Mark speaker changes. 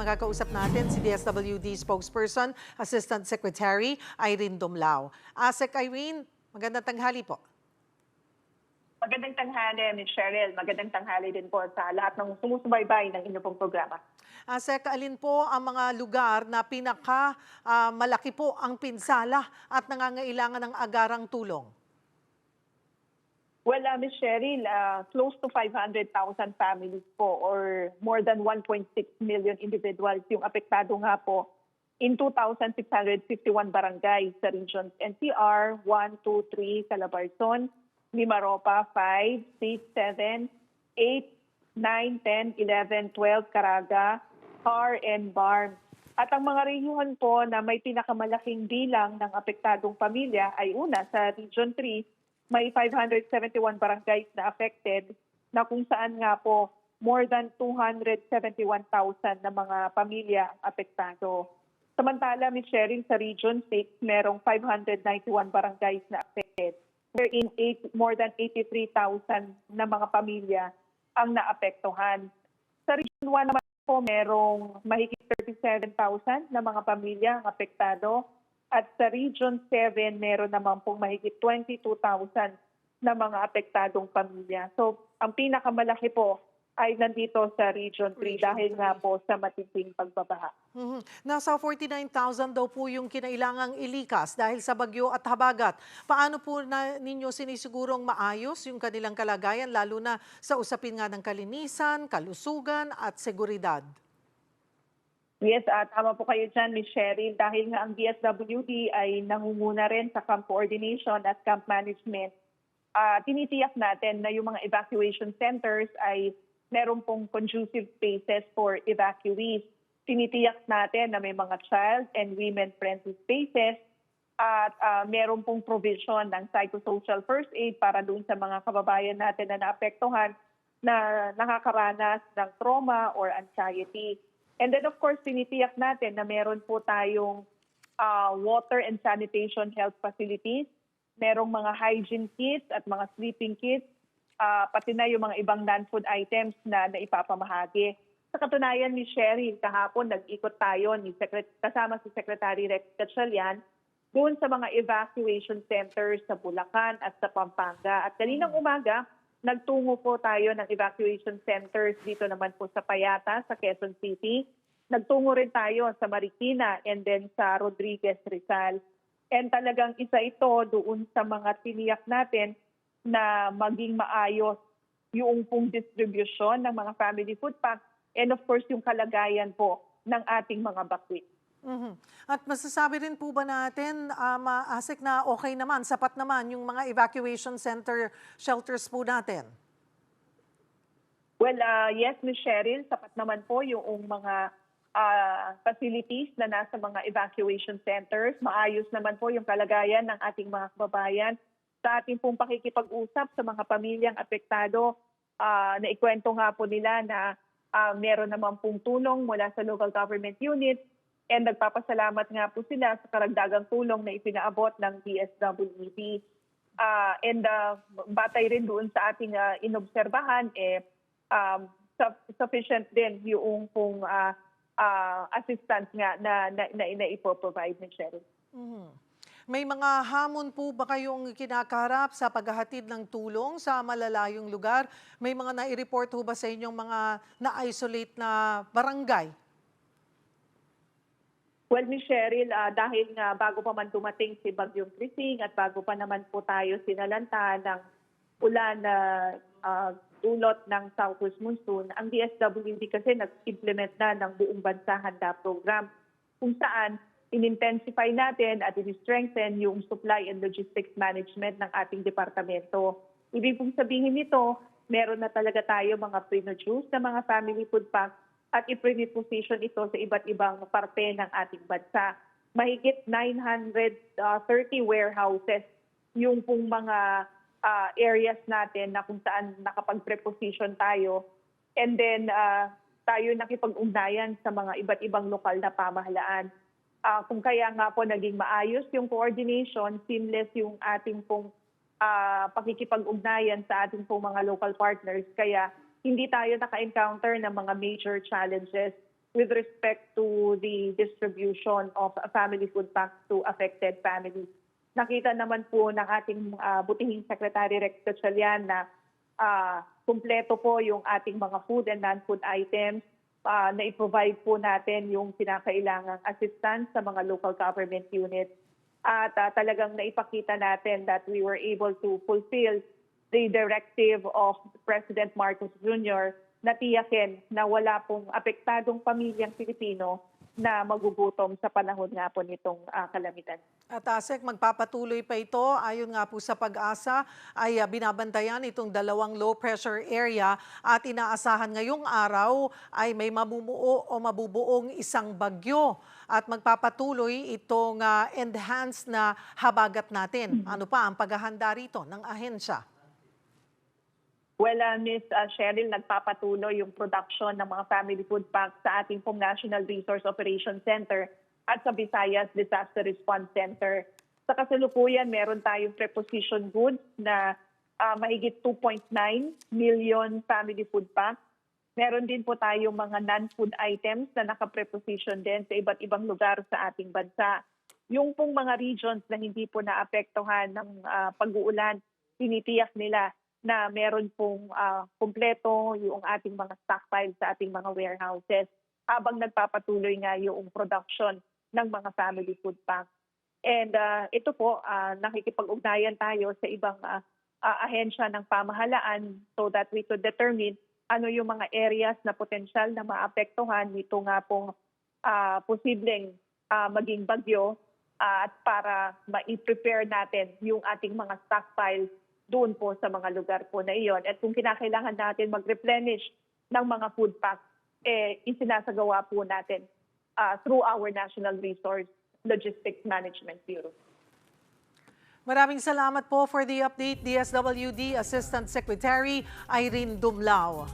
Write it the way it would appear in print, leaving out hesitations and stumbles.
Speaker 1: makakausap natin si DSWD spokesperson, Assistant Secretary Irene Dumlao. Asek Irene, magandang tanghali po.
Speaker 2: Magandang tanghali, Ms. Cheryl. Magandang tanghali din po sa lahat ng sumusubaybay ng inyong pong programa.
Speaker 1: Asek, alin po ang mga lugar na malaki po ang pinsala at nangangailangan ng agarang tulong?
Speaker 2: Well, Ms. Cheryl, close to 500,000 families po or more than 1.6 million individuals yung apektado nga po in 2,651 barangays sa regions NCR, 1, 2, 3, Calabarzon, Mimaropa, 5, 6, 7, 8, 9, 10, 11, 12, Caraga, Car, and Barm. At ang mga rehiyon po na may pinakamalaking bilang ng apektadong pamilya ay una sa Region 3, may 571 barangays na affected na kung saan nga po more than 271,000 na mga pamilya ang apektado. Samantala, Ms. Sheryl, sa Region 6, merong 591 barangays na affected. Wherein more than 83,000 na mga pamilya ang naapektuhan. Sa Region 1 naman po, merong mahigit 37,000 na mga pamilya ang apektado. At sa Region 7, meron naman pong mahigit 22,000 na mga apektadong pamilya. So, ang pinakamalaki po ay nandito sa Region 3 dahil nga po sa matinding pagbabaha.
Speaker 1: Nasa 49,000 daw po yung kinailangang ilikas dahil sa bagyo at habagat. Paano po ninyo sinisigurong maayos yung kanilang kalagayan, lalo na sa usapin nga ng kalinisan, kalusugan at seguridad?
Speaker 2: Yes, tama po kayo dyan, Ms. Cheryl, dahil nga ang DSWD ay nangunguna rin sa camp coordination at camp management. Tinitiyak natin na yung mga evacuation centers ay meron pong conducive spaces for evacuees. Tinitiyak natin na may mga child and women-friendly spaces at meron pong provision ng psychosocial first aid para doon sa mga kababayan natin na naapektuhan na nakakaranas ng trauma or anxiety. And then of course, tinitiyak natin na meron po tayong water and sanitation health facilities, merong mga hygiene kits at mga sleeping kits, pati na yung mga ibang non-food items na naipapamahagi. Sa katunayan, Ms. Cheryl, kahapon nag-ikot tayo kasama si Secretary Rex Gatchalian doon sa mga evacuation centers sa Bulacan at sa Pampanga. At kaninang umaga, nagtungo po tayo ng evacuation centers dito naman po sa Payata, sa Quezon City. Nagtungo rin tayo sa Marikina and then sa Rodriguez, Rizal. And talagang isa ito doon sa mga tiniyak natin na maging maayos yung pong distribution ng mga family food packs and of course yung kalagayan po ng ating mga bakwi.
Speaker 1: At masasabi rin po ba natin, Asek, na okay naman, sapat naman yung mga evacuation center shelters po natin?
Speaker 2: Well, yes, Ms. Cheryl, sapat naman po yung mga facilities na nasa mga evacuation centers. Maayos naman po yung kalagayan ng ating mga kababayan. Sa ating pong pakikipag-usap sa mga pamilyang apektado, naikwento nga po nila na meron naman pong tulong mula sa local government unit. And nagpapasalamat nga po sila sa karagdagang tulong na ipinaabot ng DSWD. And batay rin doon sa ating inobserbahan, sufficient din yung pong assistance nga na ipoprovide ni Cheryl.
Speaker 1: May mga hamon po ba kayong kinakaharap sa paghahatid ng tulong sa malalayong lugar? May mga nai-report ho ba sa inyong mga na-isolate na barangay?
Speaker 2: Well, Ms. Cheryl, dahil nga bago pa man dumating si Bagyong Krising at bago pa naman po tayo sinalanta ng ulan na dulot ng Southwest Monsoon, ang DSWD kasi nag-implement na ng buong bansa handa program kung saan in-intensify natin at in-strengthen yung supply and logistics management ng ating departamento. Ibig pong sabihin nito, meron na talaga tayo mga pre-produce na mga family food packs at i-pre-position ito sa iba't ibang parte ng ating bansa. Mahigit 930 warehouses yung pong mga areas natin na kung saan nakapag-preposition tayo. And then tayo nakipag-ugnayan sa mga iba't ibang lokal na pamahalaan. Kung kaya nga po naging maayos yung coordination, seamless yung ating pong pakikipag-ugnayan sa ating pong mga local partners. Kaya hindi tayo naka-encounter ng mga major challenges with respect to the distribution of family food packs to affected families. Nakita naman po ng ating butihing Secretary Rex Gatchalian na kumpleto po yung ating mga food and non-food items. Na i-provide po natin yung kinakailangang assistance sa mga local government units. At talagang naipakita natin that we were able to fulfill the directive of President Marcos Jr. na tiyakin na wala pong apektadong pamilyang Pilipino na magugutom sa panahon nga po nitong kalamidad.
Speaker 1: At Asek, magpapatuloy pa ito. Ayon nga po sa Pag-asa ay binabantayan itong 2 low pressure area at inaasahan ngayong araw ay may mamumuo o mabubuong isang bagyo. At magpapatuloy itong enhanced na habagat natin. Ano pa ang paghahanda rito ng ahensya?
Speaker 2: Well, Ms. Cheryl, nagpapatuloy yung production ng mga family food packs sa ating pong National Resource Operations Center at sa Visayas Disaster Response Center. Sa kasalukuyan, meron tayong preposition goods na mahigit 2.9 million family food packs. Meron din po tayong mga non-food items na naka-preposition din sa iba't ibang lugar sa ating bansa. Yung pong mga regions na hindi po naapektuhan ng pag-uulan, tinitiyak nila na meron pong kumpleto yung ating mga stockpiles sa ating mga warehouses habang nagpapatuloy nga yung production ng mga family food packs. And ito po, nakikipag-ugnayan tayo sa ibang ahensya ng pamahalaan so that we could determine ano yung mga areas na potensyal na maapektuhan nito nga pong posibleng maging bagyo at para ma-prepare natin yung ating mga stockpiles doon po sa mga lugar po na iyon. At kung kinakailangan natin mag-replenish ng mga food packs, isinasagawa po natin through our National Resource Logistics Management Bureau.
Speaker 1: Maraming salamat po for the update, DSWD Assistant Secretary Irene Dumlao.